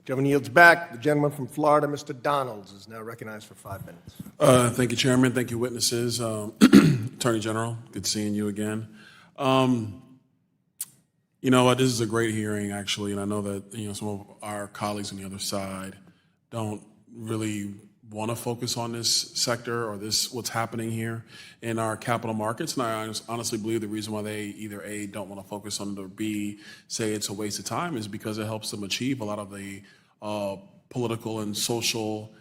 Gentleman yields back. The gentleman from Florida, Mr. Donalds, is now recognized for 5 minutes. Thank you, Chairman. Thank you, witnesses. Attorney General, good seeing you again. You know what? This is a great hearing, actually, and I know that some of our colleagues on the other side don't really want to focus on this sector or what's happening here in our capital markets. And I honestly believe the reason why they either A, don't want to focus on it, or B, say it's a waste of time is because it helps them achieve a lot of the political and social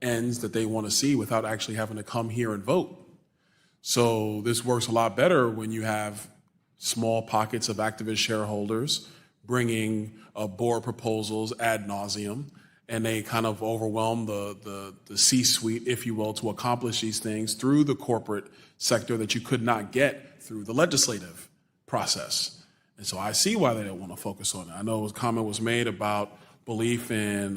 ends that they want to see without actually having to come here and vote. So this works a lot better when you have small pockets of activist shareholders bringing board proposals ad nauseum, and they kind of overwhelm the C-suite, if you will, to accomplish these things through the corporate sector that you could not get through the legislative process. And so I see why they don't want to focus on it. I know a comment was made about belief in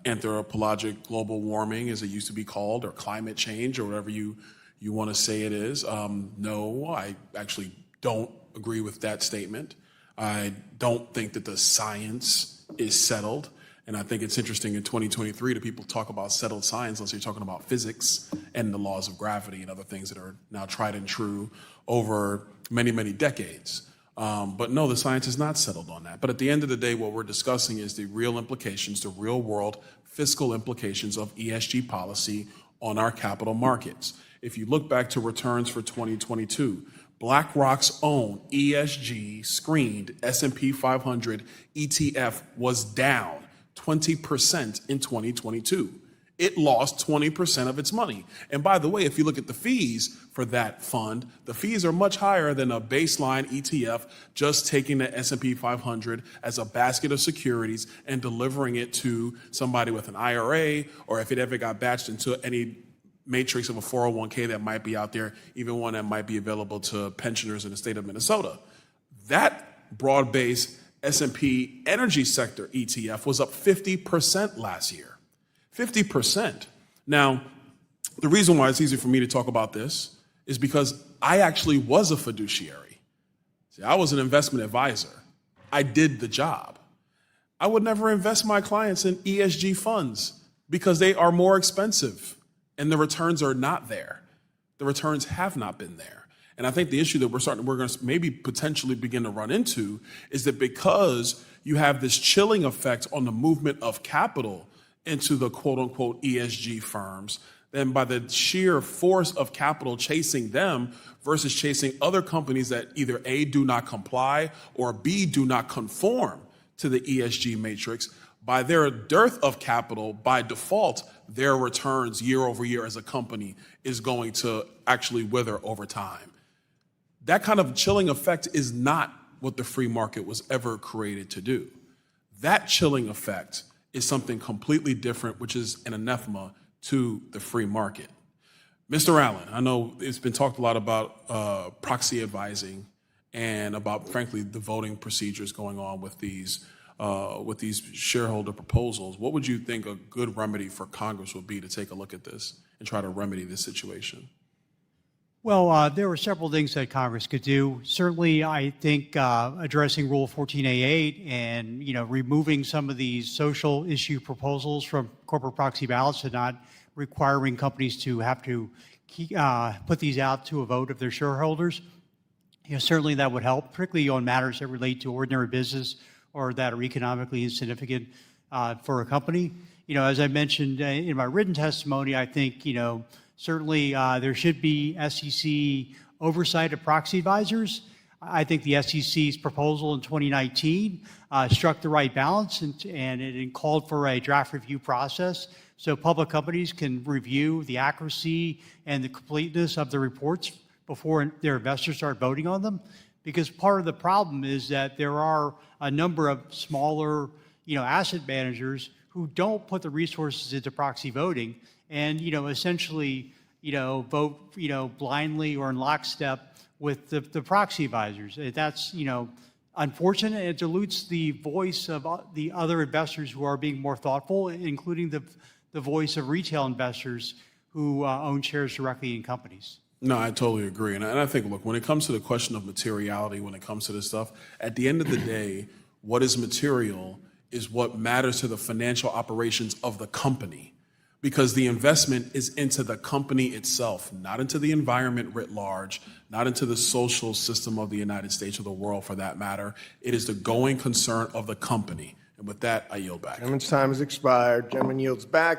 anthropologic global warming, as it used to be called, or climate change, or whatever you want to say it is. No, I actually don't agree with that statement. I don't think that the science is settled. And I think it's interesting in 2023 that people talk about settled science unless you're talking about physics and the laws of gravity and other things that are now tried and true over many, many decades. But no, the science is not settled on that. But at the end of the day, what we're discussing is the real implications, the real world fiscal implications of ESG policy on our capital markets. If you look back to returns for 2022, BlackRock's own ESG screened S&P 500 ETF was down 20% in 2022. It lost 20% of its money. And by the way, if you look at the fees for that fund, the fees are much higher than a baseline ETF just taking the S&P 500 as a basket of securities and delivering it to somebody with an IRA, or if it ever got batched into any matrix of a 401k that might be out there, even one that might be available to pensioners in the state of Minnesota. That broad-based S&P energy sector ETF was up 50% last year. 50%. Now, the reason why it's easy for me to talk about this is because I actually was a fiduciary. See, I was an investment advisor. I did the job. I would never invest my clients in ESG funds because they are more expensive and the returns are not there. The returns have not been there. And I think the issue that we're going to maybe potentially begin to run into is that because you have this chilling effect on the movement of capital into the quote unquote ESG firms, then by the sheer force of capital chasing them versus chasing other companies that either A, do not comply, or B, do not conform to the ESG matrix, by their dearth of capital, by default, their returns year over year as a company is going to actually wither over time. That kind of chilling effect is not what the free market was ever created to do. That chilling effect is something completely different, which is an anathema to the free market. Mr. Allen, I know it's been talked a lot about proxy advising and about, frankly, the voting procedures going on with these shareholder proposals. What would you think a good remedy for Congress would be to take a look at this and try to remedy this situation? Well, there were several things that Congress could do. Certainly, I think addressing Rule 14A8 and removing some of these social issue proposals from corporate proxy ballots and not requiring companies to have to put these out to a vote of their shareholders. Certainly that would help, particularly on matters that relate to ordinary business or that are economically insignificant for a company. As I mentioned in my written testimony, I think certainly there should be SEC oversight of proxy advisors. I think the SEC's proposal in 2019 struck the right balance and it called for a draft review process so public companies can review the accuracy and the completeness of the reports before their investors start voting on them. Because part of the problem is that there are a number of smaller asset managers who don't put the resources into proxy voting and essentially vote blindly or in lockstep with the proxy advisors. That's unfortunate, and it dilutes the voice of the other investors who are being more thoughtful, including the voice of retail investors who own shares directly in companies. No, I totally agree. And I think, look, when it comes to the question of materiality, when it comes to this stuff, at the end of the day, what is material is what matters to the financial operations of the company, because the investment is into the company itself, not into the environment writ large, not into the social system of the United States or the world for that matter. It is the going concern of the company. And with that, I yield back. Gentleman's time has expired. Gentleman yields back.